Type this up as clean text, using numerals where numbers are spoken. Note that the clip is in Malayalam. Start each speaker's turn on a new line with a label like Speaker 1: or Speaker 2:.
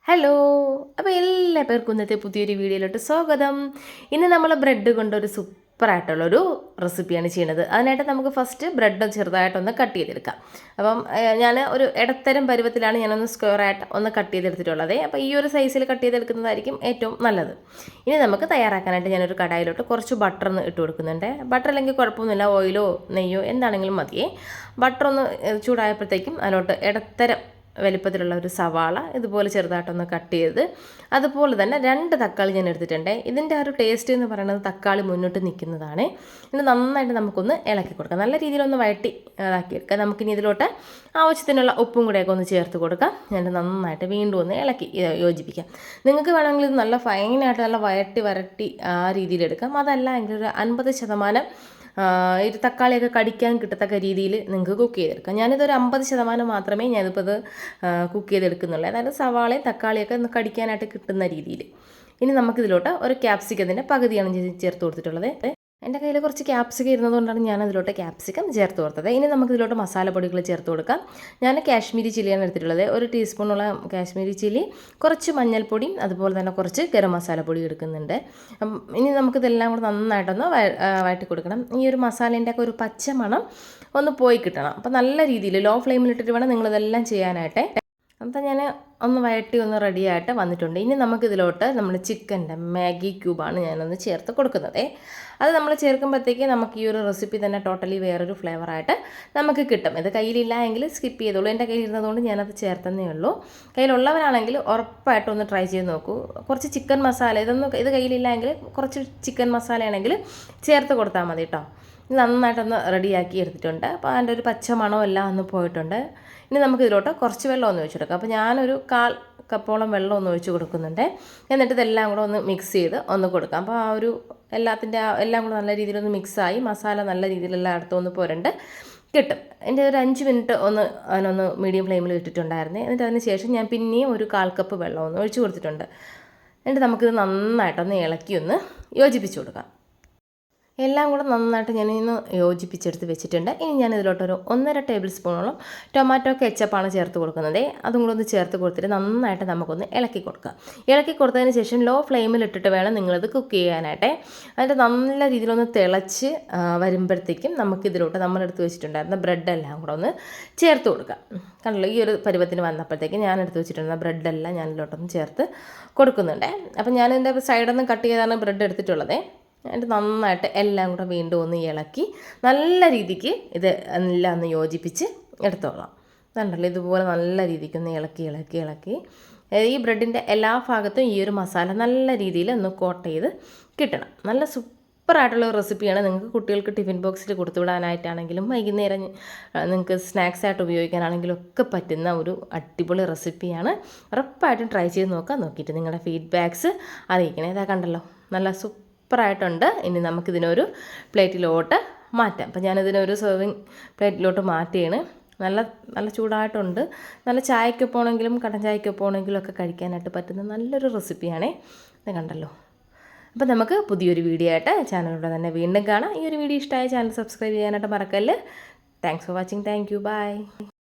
Speaker 1: ഹലോ, അപ്പോൾ എല്ലാ പേർക്കും ഇന്നത്തെ പുതിയൊരു വീഡിയോയിലോട്ട് സ്വാഗതം. ഇന്ന് നമ്മൾ ബ്രെഡ് കൊണ്ടൊരു സൂപ്പറായിട്ടുള്ളൊരു റെസിപ്പിയാണ് ചെയ്യുന്നത്. അതിനായിട്ട് നമുക്ക് ഫസ്റ്റ് ബ്രെഡ് ചെറുതായിട്ടൊന്ന് കട്ട് ചെയ്തെടുക്കാം. അപ്പം ഞാൻ ഒരു ഇടത്തരം പരുവത്തിലാണ് ഞാനൊന്ന് സ്ക്വയറായിട്ട് ഒന്ന് കട്ട് ചെയ്തെടുത്തിട്ടുള്ളത്. അപ്പോൾ ഈ ഒരു സൈസിൽ കട്ട് ചെയ്തെടുക്കുന്നതായിരിക്കും ഏറ്റവും നല്ലത്. ഇനി നമുക്ക് തയ്യാറാക്കാനായിട്ട് ഞാനൊരു കടായിലോട്ട് കുറച്ച് ബട്ടർ ഒന്ന് ഇട്ട് കൊടുക്കുന്നുണ്ട്. ബട്ടർ അല്ലെങ്കിൽ കുഴപ്പമൊന്നുമില്ല, ഓയിലോ നെയ്യോ എന്താണെങ്കിലും മതിയേ. ബട്ടർ ഒന്ന് ചൂടായപ്പോഴത്തേക്കും അതിലോട്ട് ഇടത്തരം വലിപ്പത്തിലുള്ള ഒരു സവാള ഇതുപോലെ ചെറുതായിട്ടൊന്ന് കട്ട് ചെയ്ത്, അതുപോലെ തന്നെ 2 തക്കാളി ഞാൻ എടുത്തിട്ടുണ്ട്. ഇതിൻ്റെ ആ ഒരു ടേസ്റ്റ് എന്ന് പറയുന്നത് തക്കാളി മുന്നോട്ട് നിൽക്കുന്നതാണ്. ഇത് നന്നായിട്ട് നമുക്കൊന്ന് ഇളക്കി കൊടുക്കാം, നല്ല രീതിയിലൊന്ന് വഴറ്റി ഇതാക്കിയെടുക്കാം. നമുക്കിനി ഇതിലോട്ട് ആവശ്യത്തിനുള്ള ഉപ്പും കൂടെയൊക്കെ ഒന്ന് ചേർത്ത് കൊടുക്കാം. ഞാൻ നന്നായിട്ട് വീണ്ടും ഒന്ന് ഇളക്കി യോജിപ്പിക്കാം. നിങ്ങൾക്ക് വേണമെങ്കിൽ ഇത് നല്ല ഫൈനായിട്ട് നല്ല വരട്ടി ആ രീതിയിലെടുക്കാം. അതല്ല എങ്കിൽ ഒരു 50% ഇത് തക്കാളിയൊക്കെ കടിക്കാൻ കിട്ടത്തക്ക രീതിയിൽ നിങ്ങൾക്ക് കുക്ക് ചെയ്തെടുക്കാം. ഞാനിതൊരു 50% മാത്രമേ ഞാനിപ്പോൾ ഇത് കുക്ക് ചെയ്തെടുക്കുന്നുള്ളൂ. അതായത് സവാളയും തക്കാളിയൊക്കെ ഒന്ന് കടിക്കാനായിട്ട് കിട്ടുന്ന രീതിയിൽ. ഇനി നമുക്കിതിലോട്ട് ഒരു ക്യാപ്സിക്കത്തിൻ്റെ പകുതിയാണ് ചേർത്ത് കൊടുത്തിട്ടുള്ളത്. എൻ്റെ കയ്യിൽ കുറച്ച് ക്യാപ്സിക്കം ഇരുന്നതുകൊണ്ടാണ് ഞാൻ അതിലോട്ട് ക്യാപ്സിക്കം ചേർത്ത് കൊടുത്തത്. ഇനി നമുക്കിതിലോട്ട് മസാലപ്പൊടികൾ ചേർത്ത് കൊടുക്കാം. ഞാൻ കാശ്മീരി ചില്ലിയാണ് എടുത്തിട്ടുള്ളത്. 1 ടീസ്പൂണോളം കാശ്മീരി ചില്ലി, കുറച്ച് മഞ്ഞൾപ്പൊടിയും അതുപോലെ തന്നെ കുറച്ച് ഗരം മസാലപ്പൊടി എടുക്കുന്നുണ്ട്. ഇനി നമുക്കിതെല്ലാം കൂടെ നന്നായിട്ടൊന്ന് വഴറ്റി കൊടുക്കണം. ഈ ഒരു മസാലേൻ്റെ ഒക്കെ ഒരു പച്ച മണം ഒന്ന് പോയി കിട്ടണം. അപ്പോൾ നല്ല രീതിയിൽ ലോ ഫ്ലെയിമിലിട്ടിട്ട് വേണം നിങ്ങളിതെല്ലാം ചെയ്യാനായിട്ട്. അപ്പം ഞാൻ ഒന്ന് വഴറ്റി ഒന്ന് റെഡിയായിട്ട് വന്നിട്ടുണ്ട്. ഇനി നമുക്കിതിലോട്ട് നമ്മൾ ചിക്കൻ്റെ മാഗി ക്യൂബാണ് ഞാനൊന്ന് ചേർത്ത് കൊടുക്കുന്നത്. അത് നമ്മൾ ചേർക്കുമ്പോഴത്തേക്ക് നമുക്ക് ഈ ഒരു റെസിപ്പി തന്നെ ടോട്ടലി വേറൊരു ഫ്ലേവറായിട്ട് നമുക്ക് കിട്ടും. ഇത് കയ്യിലില്ല എങ്കിൽ സ്കിപ്പ് ചെയ്തോളൂ. എൻ്റെ കയ്യിലിരുന്നതുകൊണ്ട് ഞാനത് ചേർത്തന്നേ ഉള്ളൂ. കയ്യിലുള്ളവരാണെങ്കിൽ ഉറപ്പായിട്ടും ഒന്ന് ട്രൈ ചെയ്ത് നോക്കൂ. കുറച്ച് ചിക്കൻ മസാല ഇത് കയ്യിലില്ല എങ്കിൽ കുറച്ച് ചിക്കൻ മസാലയാണെങ്കിൽ ചേർത്ത് കൊടുത്താൽ മതി കേട്ടോ. ഇത് നന്നായിട്ടൊന്ന് റെഡിയാക്കി എടുത്തിട്ടുണ്ട്. അപ്പോൾ അതിൻ്റെ ഒരു പച്ച മണം എല്ലാം ഒന്ന് പോയിട്ടുണ്ട്. ഇനി നമുക്ക് ഇതിലോട്ട് കുറച്ച് വെള്ളം ഒന്ന് ഒഴിച്ച് കൊടുക്കാം. അപ്പോൾ ഞാനൊരു 1/4 കപ്പോളം വെള്ളം ഒന്ന് ഒഴിച്ച് കൊടുക്കുന്നുണ്ട്. എന്നിട്ട് ഇതെല്ലാം കൂടെ ഒന്ന് മിക്സ് ചെയ്ത് ഒന്ന് കൊടുക്കാം. അപ്പോൾ ആ ഒരു എല്ലാം കൂടെ നല്ല രീതിയിലൊന്ന് മിക്സായി മസാല നല്ല രീതിയിൽ എല്ലായിടത്തും ഒന്ന് പുരണ്ട് കിട്ടും. എൻ്റെ ഒരു 5 മിനിറ്റ് അതിനൊന്ന് മീഡിയം ഫ്ലെയിമിൽ ഇട്ടിട്ടുണ്ടായിരുന്നു. എന്നിട്ട് അതിന് ശേഷം ഞാൻ പിന്നെയും ഒരു 1/4 കപ്പ് വെള്ളം ഒന്ന് ഒഴിച്ച് കൊടുത്തിട്ടുണ്ട്. എന്നിട്ട് നമുക്കിത് നന്നായിട്ടൊന്ന് ഇളക്കി ഒന്ന് യോജിപ്പിച്ച് കൊടുക്കാം. എല്ലാം കൂടെ നന്നായിട്ട് ഞാനിന്ന് യോജിപ്പിച്ചെടുത്ത് വെച്ചിട്ടുണ്ട്. ഇനി ഞാൻ ഇതിലോട്ടൊരു 1.5 ടേബിൾ സ്പൂണോളം ടൊമാറ്റോ കെച്ചപ്പാണ് ചേർത്ത് കൊടുക്കുന്നത്. അതും കൂടെ ഒന്ന് ചേർത്ത് കൊടുത്തിട്ട് നന്നായിട്ട് നമുക്കൊന്ന് ഇളക്കി കൊടുക്കാം. ഇളക്കി കൊടുത്തതിന് ശേഷം ലോ ഫ്ലെയിമിലിട്ടിട്ട് വേണം നിങ്ങളിത് കുക്ക് ചെയ്യാനായിട്ട്. അതിൻ്റെ നല്ല രീതിയിലൊന്ന് തിളച്ച് വരുമ്പോഴത്തേക്കും നമുക്കിതിലോട്ട് നമ്മളെടുത്ത് വെച്ചിട്ടുണ്ടായിരുന്ന ബ്രെഡെല്ലാം കൂടെ ഒന്ന് ചേർത്ത് കൊടുക്കാം. കണ്ടല്ലോ, ഈ ഒരു പരുവത്തിന് വന്നപ്പോഴത്തേക്കും ഞാൻ എടുത്ത് വെച്ചിട്ടുള്ള ബ്രെഡെല്ലാം ഞാൻ ഇതിലോട്ടൊന്ന് ചേർത്ത് കൊടുക്കുന്നുണ്ട്. അപ്പം ഞാനിതിൻ്റെ സൈഡൊന്നും കട്ട് ചെയ്താണ് ബ്രെഡ് എടുത്തിട്ടുള്ളത്. എന്നിട്ട് നന്നായിട്ട് എല്ലാം കൂടെ വീണ്ടും ഒന്ന് ഇളക്കി നല്ല രീതിക്ക് ഇത് എല്ലാം ഒന്ന് യോജിപ്പിച്ച് എടുത്തോളാം. കണ്ടല്ലോ, ഇതുപോലെ നല്ല രീതിക്ക് ഒന്ന് ഇളക്കി ഈ ബ്രെഡിൻ്റെ എല്ലാ ഭാഗത്തും ഈ ഒരു മസാല നല്ല രീതിയിൽ ഒന്ന് കോട്ട് ചെയ്ത് കിട്ടണം. നല്ല സൂപ്പറായിട്ടുള്ള റെസിപ്പിയാണ്. നിങ്ങൾക്ക് കുട്ടികൾക്ക് ടിഫിൻ ബോക്സിൽ കൊടുത്തുവിടാനായിട്ടാണെങ്കിലും വൈകുന്നേരം നിങ്ങൾക്ക് സ്നാക്സായിട്ട് ഉപയോഗിക്കാനാണെങ്കിലും ഒക്കെ പറ്റുന്ന ഒരു അടിപൊളി റെസിപ്പിയാണ്. ഉറപ്പായിട്ടും ട്രൈ ചെയ്ത് നോക്കിയിട്ട് നിങ്ങളുടെ ഫീഡ്ബാക്ക്സ് അറിയിക്കണേ. ഇതാ കണ്ടല്ലോ, നല്ല സൂപ്പറായിട്ടുണ്ട്. ഇനി നമുക്കിതിനൊരു പ്ലേറ്റിലോട്ട് മാറ്റാം. അപ്പോൾ ഞാനിതിനൊരു സെർവിങ് പ്ലേറ്റിലോട്ട് മാറ്റിയാണ്. നല്ല ചൂടായിട്ടുണ്ട്. നല്ല ചായക്കൊപ്പമാണെങ്കിലും കട്ടൻ ചായക്കൊപ്പമാണെങ്കിലും ഒക്കെ കഴിക്കാനായിട്ട് പറ്റുന്ന നല്ലൊരു റെസിപ്പിയാണേ. ഇത് കണ്ടല്ലോ. അപ്പോൾ നമുക്ക് പുതിയൊരു വീഡിയോ ആയിട്ട് ചാനലിലൂടെ തന്നെ വീണ്ടും കാണാം. ഈ ഒരു വീഡിയോ ഇഷ്ടമായ ചാനൽ സബ്സ്ക്രൈബ് ചെയ്യാനായിട്ട് മറക്കല്ല്. Thanks for watching. Thank you. By.